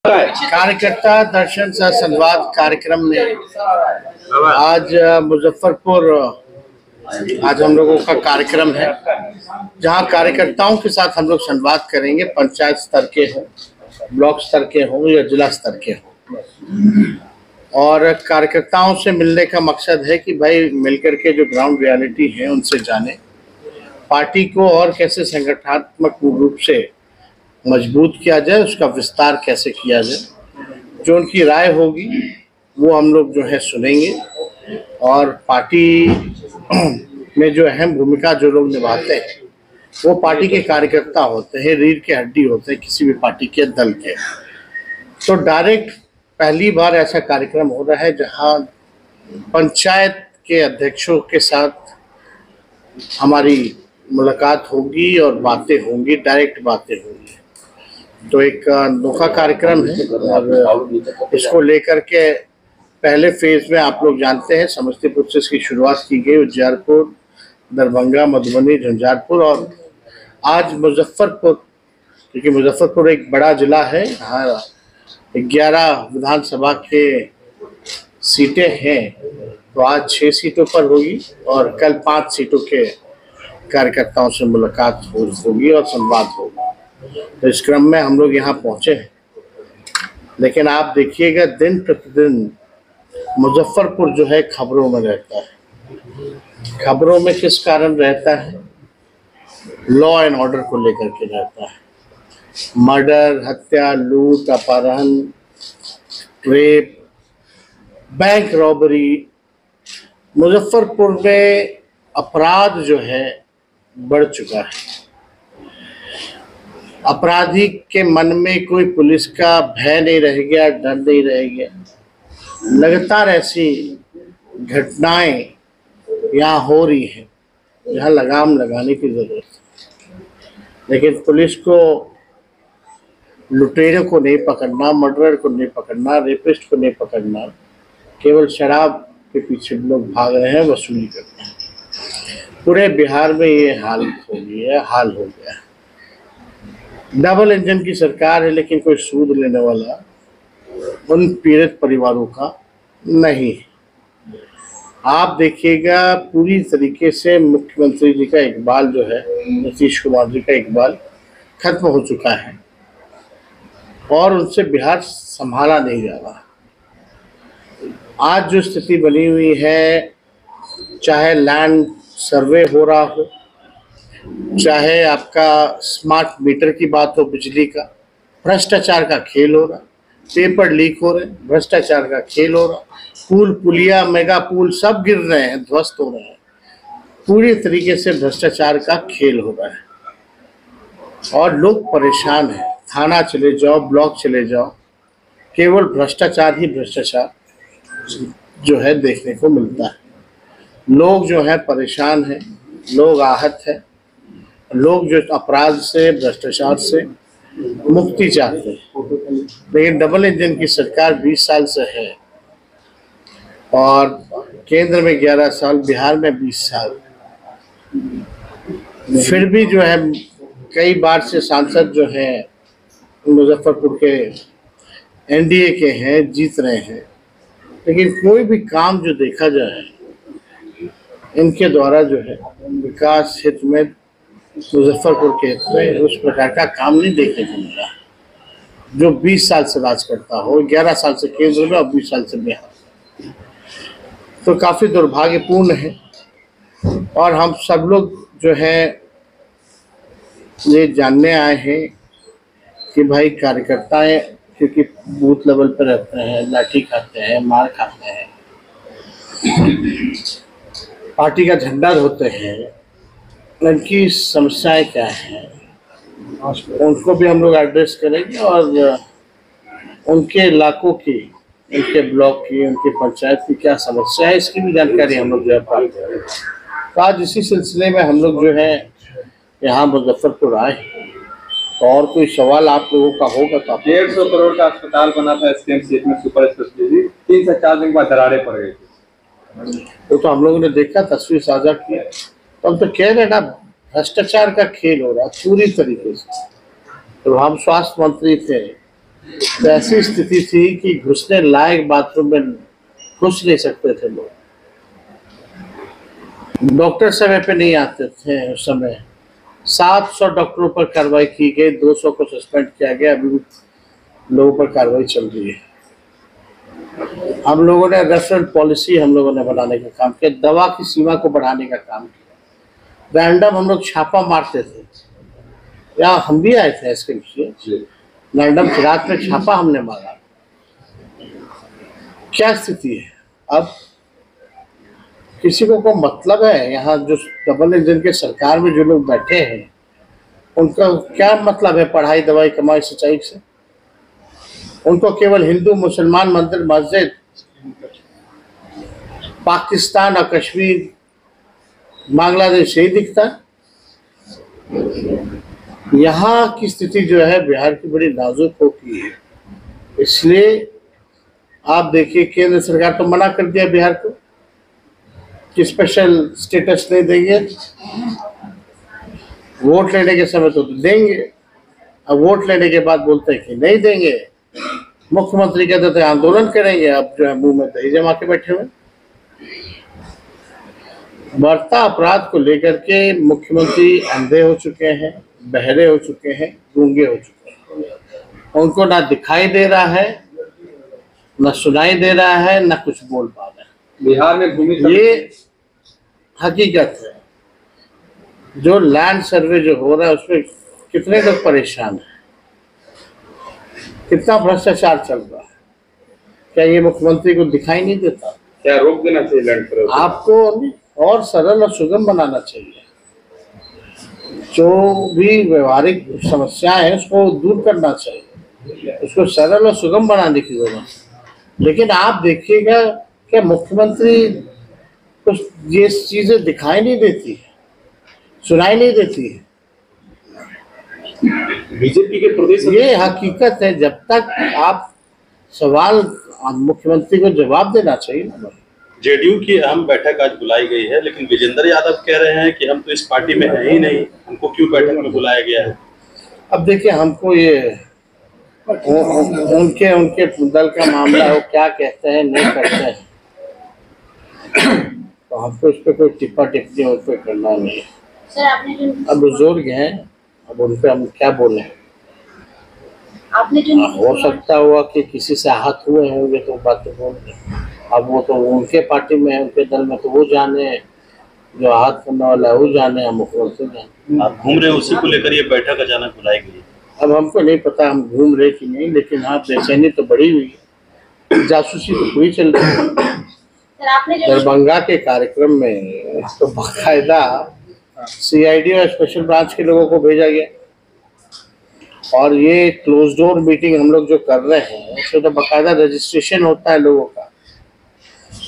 कार्यकर्ता दर्शन सह संवाद कार्यक्रम में आज मुजफ्फरपुर आज हम लोगों का कार्यक्रम है, जहां कार्यकर्ताओं के साथ हम लोग संवाद करेंगे। पंचायत स्तर के हों, ब्लॉक स्तर के हों या जिला स्तर के हों, और कार्यकर्ताओं से मिलने का मकसद है कि भाई मिलकर के जो ग्राउंड रियलिटी है उनसे जाने, पार्टी को और कैसे संगठनात्मक रूप से मजबूत किया जाए, उसका विस्तार कैसे किया जाए। जो उनकी राय होगी वो हम लोग जो है सुनेंगे, और पार्टी में जो अहम भूमिका जो लोग निभाते हैं वो पार्टी के कार्यकर्ता होते हैं, रीढ़ की हड्डी होते हैं किसी भी पार्टी के दल के। तो डायरेक्ट पहली बार ऐसा कार्यक्रम हो रहा है जहां पंचायत के अध्यक्षों के साथ हमारी मुलाकात होगी और बातें होंगी, डायरेक्ट बातें होंगी। तो एक अनोखा कार्यक्रम है, और इसको लेकर के पहले फेज में आप लोग जानते हैं समस्तीपुर से इसकी शुरुआत की गई, उज्जैनपुर, दरभंगा, मधुबनी, झंझारपुर और आज मुजफ्फरपुर, क्योंकि मुजफ्फरपुर एक बड़ा जिला है। हाँ, 11 विधानसभा के सीटें हैं, तो आज 6 सीटों पर होगी और कल 5 सीटों के कार्यकर्ताओं से मुलाकात होगी और संवाद होगा। तो इस क्रम में हम लोग यहाँ पहुँचे हैं, लेकिन आप देखिएगा दिन प्रतिदिन मुजफ्फरपुर जो है खबरों में रहता है। खबरों में किस कारण रहता है? लॉ एंड ऑर्डर को लेकर के रहता है। मर्डर, हत्या, लूट, अपहरण, रेप, बैंक रॉबरी। मुजफ्फरपुर में अपराध जो है बढ़ चुका है। अपराधी के मन में कोई पुलिस का भय नहीं रह गया, डर नहीं रह गया। लगातार ऐसी घटनाएं यहाँ हो रही हैं जहाँ लगाम लगाने की जरूरत है, लेकिन पुलिस को लुटेरों को नहीं पकड़ना, मर्डरर को नहीं पकड़ना, रेपिस्ट को नहीं पकड़ना, केवल शराब के पीछे लोग भाग रहे हैं, वसूली कर रहे हैं। पूरे बिहार में ये हाल हो गया है। डबल इंजन की सरकार है, लेकिन कोई सूद लेने वाला उन पीड़ित परिवारों का नहीं। आप देखिएगा पूरी तरीके से मुख्यमंत्री जी का इकबाल जो है, नीतीश कुमार जी का इकबाल खत्म हो चुका है और उनसे बिहार संभाला नहीं जा रहा। आज जो स्थिति बनी हुई है, चाहे लैंड सर्वे हो रहा हो, चाहे आपका स्मार्ट मीटर की बात हो, बिजली का, भ्रष्टाचार का खेल हो रहा, पेपर लीक हो रहे, भ्रष्टाचार का खेल हो रहा, पुल पुलिया मेगा पुल सब गिर रहे हैं, ध्वस्त हो रहे हैं। पूरी तरीके से भ्रष्टाचार का खेल हो रहा है और लोग परेशान हैं। थाना चले जाओ, ब्लॉक चले जाओ, केवल भ्रष्टाचार ही भ्रष्टाचार जो है देखने को मिलता है। लोग जो है परेशान हैं, लोग आहत हैं, लोग जो अपराध से, भ्रष्टाचार से मुक्ति चाहते हैं। लेकिन डबल इंजन की सरकार 20 साल से है और केंद्र में 11 साल, बिहार में 20 साल, फिर भी जो है कई बार से सांसद जो है मुजफ्फरपुर के एनडीए के हैं, जीत रहे हैं, लेकिन कोई भी काम जो देखा जाए इनके द्वारा जो है विकास हित में, मुजफ्फरपुर के हित में उस प्रकार का काम नहीं देखने को मिला जो 20 साल से राज करता हो, 11 साल से केंद्र में और 20 साल से बिहार। तो काफ़ी दुर्भाग्यपूर्ण है और हम सब लोग जो है ये जानने आए हैं कि भाई कार्यकर्ताएं क्योंकि बूथ लेवल पर रहते हैं, लाठी खाते हैं, मार खाते हैं, पार्टी का झंडा धोते हैं, उनकी समस्याएं क्या हैं उनको भी हम लोग एड्रेस करेंगे और उनके इलाकों की, उनके ब्लॉक की, उनके पंचायत की क्या समस्या है इसकी भी जानकारी हम लोग जो है प्राप्त करेंगे। तो आज इसी सिलसिले में हम लोग जो है यहाँ मुजफ्फरपुर आए। तो और कोई सवाल आप लोगों का होगा तो आप। 150 करोड़ का अस्पताल बना था एसकेएमसीएच में, सुपर स्पेशलिटी, 3 से 4 दिन के बाद दरारें पड़ गई थी। तो हम लोगों ने देखा, तस्वीर साझा किया, तो हम तो कह रहे ना भ्रष्टाचार का खेल हो रहा पूरी तरीके से। तो हम स्वास्थ्य मंत्री थे तो ऐसी स्थिति थी कि घुसने लायक बाथरूम में घुस नहीं सकते थे लोग। डॉक्टर समय पे नहीं आते थे उस समय। 700 डॉक्टरों पर कार्रवाई की गई, 200 को सस्पेंड किया गया, अभी भी लोगों पर कार्रवाई चल रही है। हम लोगों ने रेफरल पॉलिसी हम लोगों ने बनाने का काम किया, दवा की सीमा को बढ़ाने का काम किया। रैंडम हम लोग छापा मारते थे, या हम भी आए थे इसके पीछे, रैंडम रात में छापा हमने मारा। क्या स्थिति है अब? किसी को मतलब है? यहाँ जो डबल इंजन के सरकार में जो लोग बैठे हैं उनका क्या मतलब है पढ़ाई दवाई कमाई सच्चाई से? उनको केवल हिंदू मुसलमान मंदिर मस्जिद, पाकिस्तान और कश्मीर बांग्लादेश यही दिखता है। यहाँ की स्थिति जो है बिहार की बड़ी नाजुक हो गई है। इसलिए आप देखिए केंद्र सरकार तो मना कर दिया बिहार को कि स्पेशल स्टेटस नहीं देंगे, वोट लेने के समय तो देंगे, अब वोट लेने के बाद बोलते हैं कि नहीं देंगे। मुख्यमंत्री कहते थे आंदोलन करेंगे, अब जो है मुंह में दही जमा के बैठे हुए। बढ़ता अपराध को लेकर के मुख्यमंत्री अंधे हो चुके हैं, बहरे हो चुके हैं, गूंगे हो चुके हैं। उनको ना दिखाई दे रहा है, न सुनाई दे रहा है, न कुछ बोल पा रहे हैं। बिहार में भूमि ये हकीकत है। जो लैंड सर्वे जो हो रहा है उसमें कितने लोग परेशान हैं, कितना भ्रष्टाचार चल रहा है। क्या ये मुख्यमंत्री को दिखाई नहीं देता? क्या रोक देना चाहिए लैंड सर्वे? आपको और सरल और सुगम बनाना चाहिए। जो भी व्यवहारिक समस्याएं हैं उसको दूर करना चाहिए, उसको सरल और सुगम बनाने की जरूरत है। लेकिन आप देखिएगा कि मुख्यमंत्री कुछ ये चीजें दिखाई नहीं देती है, सुनाई नहीं देती है। बीजेपी के प्रदेश ये हकीकत है। जब तक आप सवाल मुख्यमंत्री को जवाब देना चाहिए ना। जेडीयू की अहम बैठक आज बुलाई गई है, लेकिन विजेंद्र यादव कह रहे हैं कि हम तो इस पार्टी में हैं ही नहीं, हमको क्यों बैठक में बुलाया गया है? अब देखिए, हमको ये उनके दल का मामला है, वो क्या कहते हैं नहीं करते हैं, तो हमको इस पर कोई टिप्पा टिप्पणी उन पर करना नहीं है। सर आपने जो अब बुजुर्ग हैं, अब उन पर हम क्या बोले। आपने जो हो सकता हुआ कि किसी से आहत हुए होंगे तो बातें बोल रहे। अब वो तो उनके पार्टी में है, उनके दल में, तो वो जाने, जो आहत करने वाला है वो जाने, हम मुख्यमंत्री जाने। आप घूम रहे हैं, उसी को लेकर ये बैठक अचानक बुलाई गई। अब हमको नहीं पता हम घूम रहे कि नहीं, लेकिन हाँ बेचैनी तो बढ़ी हुई है, जासूसी तो पूरी चल रही है। सर आपने जो दरभंगा के कार्यक्रम में तो बाकायदा सीआईडी और स्पेशल ब्रांच के लोगों को भेजा गया, और ये क्लोज डोर मीटिंग हम लोग जो कर रहे हैं उसमें तो बाकायदा रजिस्ट्रेशन होता है लोगों का।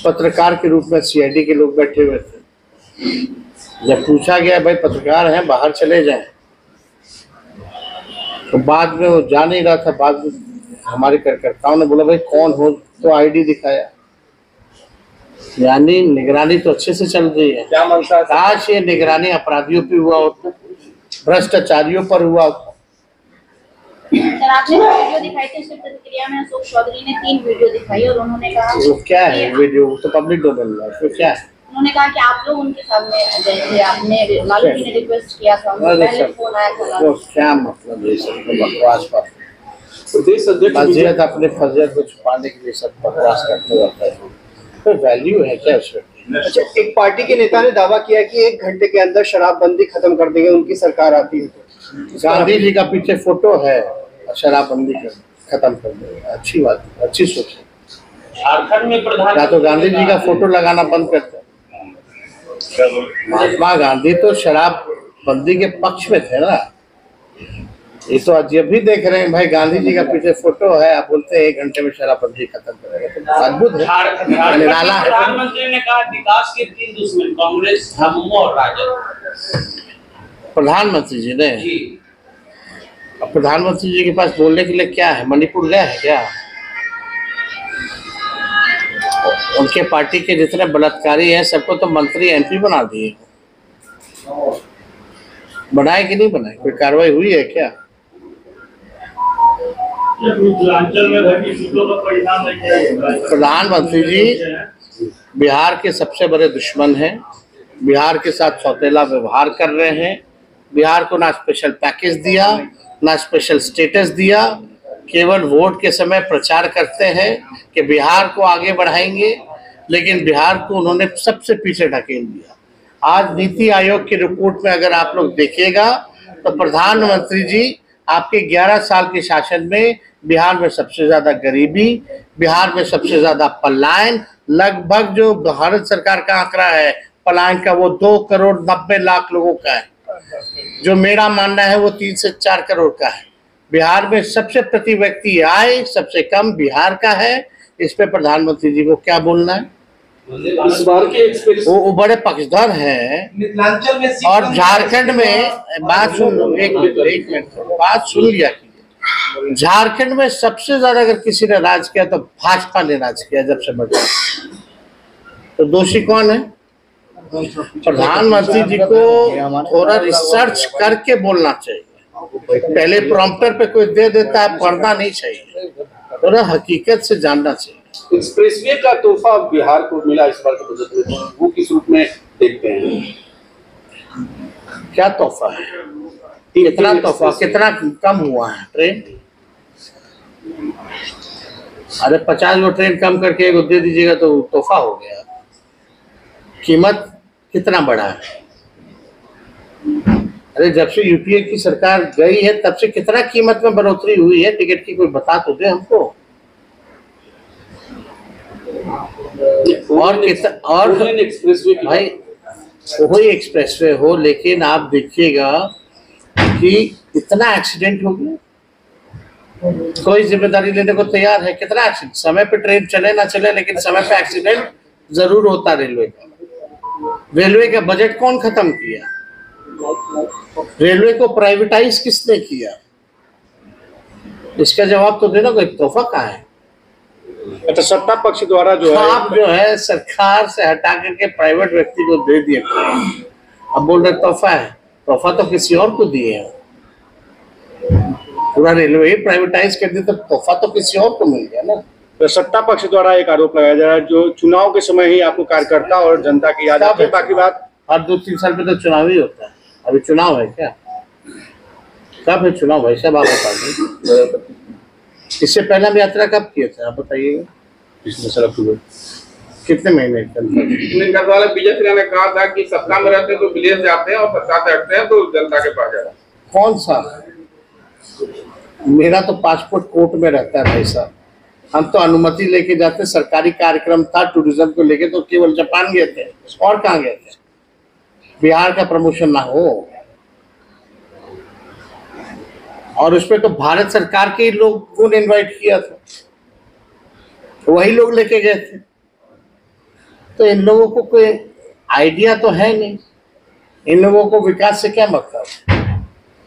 पत्रकार के रूप में सीआईडी के लोग बैठे हुए थे। जब पूछा गया भाई पत्रकार हैं बाहर चले जाएं, तो बाद में वो जा नहीं रहा था। बाद में हमारे कार्यकर्ताओं ने बोला भाई कौन हो, तो आईडी दिखाया। यानी निगरानी तो अच्छे से चल रही है। क्या मनसा? काश ये निगरानी अपराधियों पे हुआ होता, भ्रष्टाचारियों पर हुआ होता। सर आपने जो वीडियो दिखाई थी उसकी प्रतिक्रिया में अशोक चौधरी ने 3 वीडियो दिखाई और उन्होंने कहा वो क्या है वीडियो, तो पब्लिक डोमेन में, उसमें क्या है? उन्होंने कहा कि आप लोग उनके सामने आ गए थे, आपने लालू जी ने रिक्वेस्ट किया था, अरे पहले सर, फोन आया था वो लालू। क्या मतलब है सब बकवास बात। प्रदेश अध्यक्ष फजीयत अपने फजीयत को छुपाने के लिए सब बकवास करते रहता है। कोई वैल्यू है क्या उसमें? अच्छा, एक पार्टी के नेता ने दावा किया कि 1 घंटे के अंदर शराबबंदी खत्म कर देंगे उनकी सरकार आती है तो। गांधी जी का पीछे फोटो है, शराबबंदी खत्म कर देंगे। अच्छी बात, अच्छी सोच है। झारखंड में प्रधान या तो गांधी जी का फोटो लगाना बंद करते। महात्मा गांधी तो शराबबंदी के पक्ष में थे ना। ये तो आज भी देख रहे हैं भाई, गांधी जी का पीछे फोटो है, आप बोलते हैं 1 घंटे में शराबबंदी खत्म करेगा, तो अद्भुत है, निराला है। प्रधानमंत्री ने कहा विकास के 3 दुश्मन कांग्रेस, हम और राजद। प्रधानमंत्री जी ने, अब प्रधानमंत्री जी के पास बोलने के लिए क्या है? मणिपुर गया है क्या? उनके पार्टी के जितने बलात्कारी हैं सबको तो मंत्री एमपी बना दिए। बनाए कि नहीं बनाए? कोई कार्रवाई हुई है क्या? प्रधानमंत्री जी बिहार के सबसे बड़े दुश्मन हैं, बिहार के साथ सौतेला व्यवहार कर रहे हैं। बिहार को ना स्पेशल पैकेज दिया, ना स्पेशल स्टेटस दिया, केवल वोट के समय प्रचार करते हैं कि बिहार को आगे बढ़ाएंगे, लेकिन बिहार को उन्होंने सबसे पीछे ढकेल दिया। आज नीति आयोग की रिपोर्ट में अगर आप लोग देखिएगा तो प्रधानमंत्री जी आपके 11 साल के शासन में बिहार में सबसे ज्यादा गरीबी, बिहार में सबसे ज्यादा पलायन, लगभग जो भारत सरकार का आंकड़ा है पलायन का वो 2,90,00,000 लोगों का है, जो मेरा मानना है वो 3 से 4 करोड़ का है। बिहार में सबसे प्रति व्यक्ति आय सबसे कम बिहार का है। इस पे प्रधानमंत्री जी को क्या बोलना है? इस बार के एक्सपीरियंस वो बड़े पक्षधर हैं। मिथिलांचल में और झारखंड में बात सुन, एक मिनट बात सुन लिया कीजिए। झारखंड में सबसे ज्यादा अगर किसी ने राज किया तो भाजपा ने राज किया जब से बचा। तो दोषी कौन है? प्रधानमंत्री जी को थोड़ा रिसर्च करके बोलना चाहिए। पहले प्रॉम्प्टर पे कोई दे देता है, पढ़ना नहीं चाहिए, थोड़ा हकीकत से जानना चाहिए। एक्सप्रेसवे का तोहफा बिहार को मिला इस बार के बजट में, वो किस रूप में देखते हैं? क्या तोहफा है? कितना तोहफा, कितना कम हुआ है ट्रेन? अरे 50 वो ट्रेन कम करके एक दे दीजिएगा तो तोहफा हो गया। कीमत कितना बढ़ा है? अरे जब से यूपीए की सरकार गई है तब से कितना कीमत में बढ़ोतरी हुई है टिकट की, कोई बता तो दे हमको। और एक्सप्रेसवे भाई वही एक्सप्रेसवे हो, लेकिन आप देखिएगा कि इतना एक्सीडेंट हो गया, कोई जिम्मेदारी लेने को तैयार है? कितना एक्सीडेंट, समय पे ट्रेन चले ना चले लेकिन समय पे एक्सीडेंट जरूर होता। रेलवे का बजट कौन खत्म किया? रेलवे को प्राइवेटाइज किसने किया? इसका जवाब तो देना। कोई तोहफा कहाँ है? अच्छा, सत्ता पक्ष द्वारा जो है आप जो है सरकार से हटा करके प्राइवेट व्यक्ति को दे दिए, अब बोल रहे तोहफा है। तोहफा तो किसी और को दिए हैं। पूरा रेलवे ही प्राइवेटाइज कर दिया तो तोहफा तो किसी और को मिल गया ना। तो सत्ता पक्ष द्वारा एक आरोप लगाया जा रहा है जो चुनाव के समय ही आपको कार्यकर्ता और जनता की याद आती है, बाकी बात हर 2-3 साल पे तो चुनाव ही होता है। अभी चुनाव है क्या? कब है चुनाव भाई साहब आप बताइए। इससे पहले हम यात्रा कब किए थे आप बताइएगा? पिछले अक्टूबर कितने महीने? विजय सिन्हा ने कहा था कि सत्ता में रहते हैं तो विदेश जाते हैं और सत्ता से हटते हैं तो जनता के पास जाते हैं। कौन सा? मेरा तो पासपोर्ट कोर्ट में रहता है भाई साहब। हम तो अनुमति लेके जाते, सरकारी कार्यक्रम था टूरिज्म को लेके तो केवल जापान गए थे, और कहाँ गए थे? बिहार का प्रमोशन ना हो। और उसमें तो भारत सरकार के ही लोगों ने इनवाइट किया था, वही लोग लेके गए थे। तो इन लोगों को कोई आइडिया तो है नहीं, इन लोगों को विकास से क्या मतलब?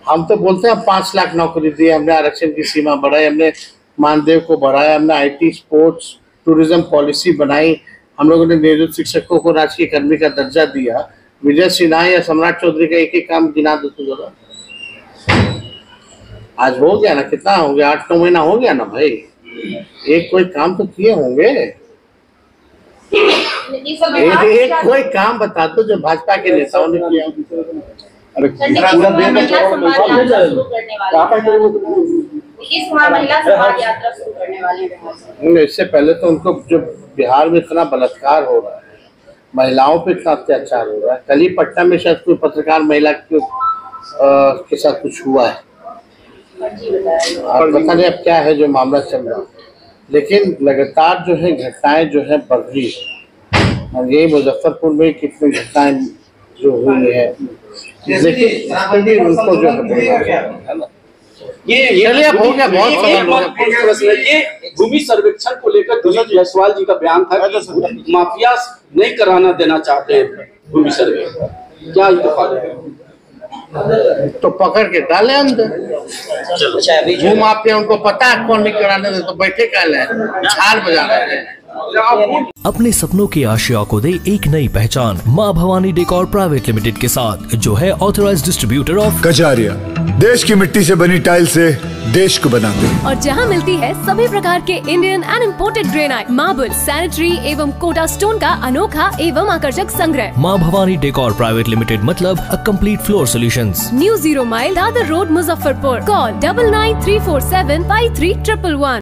हम तो बोलते हैं 5 लाख नौकरी दी, हमने आरक्षण की सीमा बढ़ाई, हमने मानदेय को बढ़ाया, हमने आईटी, स्पोर्ट्स, टूरिज्म पॉलिसी बनाई, हम लोगों ने नियोजित शिक्षकों को राजकीय कर्मी का दर्जा दिया। विजय सिन्हा या सम्राट चौधरी का एक ही काम गिना दो तो जरा। आज हो गया ना, कितना हो गया? 8-9 महीना हो गया ना भाई। एक कोई काम तो किए होंगे, एक कोई काम बता दो जो भाजपा के नेताओं ने किया। अरे पूरा महिला समाज यात्रा शुरू करने वाले हैं। इससे पहले तो उनको जो बिहार में इतना बलात्कार हो रहा है, महिलाओं पे इतना अत्याचार हो रहा है। कल ही पटना में शायद कोई पत्रकार महिला के साथ कुछ हुआ है, और पता नहीं अब क्या है जो मामला चल रहा है, लेकिन लगातार जो है घटनाएं जो है बढ़ रही है। और यही मुजफ्फरपुर में कितनी घटनाएं जो हुई है, लेकिन उनको जो है ना ये हो गया बहुत। ये भूमि सर्वेक्षण को लेकर दिलीप जायसवाल जी का बयान था कि माफिया नहीं कराना देना चाहते भूमि सर्वे, क्या तो पकड़ के डाले अंदर। भू माफिया उनको पता है कौन नहीं कराने दे, तो बैठे कहले झाड़ बजा रहे हैं। अपने सपनों की आशिया को दे एक नई पहचान माँ भवानी डेकोर प्राइवेट लिमिटेड के साथ, जो है ऑथराइज्ड डिस्ट्रीब्यूटर ऑफ कजारिया। देश की मिट्टी से बनी टाइल से देश को बनाते हैं। और जहां मिलती है सभी प्रकार के Indian and imported granite, marble, sanitary एवं कोटा स्टोन का अनोखा एवं आकर्षक संग्रह। माँ भवानी डेकोर प्राइवेट लिमिटेड मतलब a complete floor solutions. New 0 mile Dadar road, Muzaffarpur. Call 9934753111।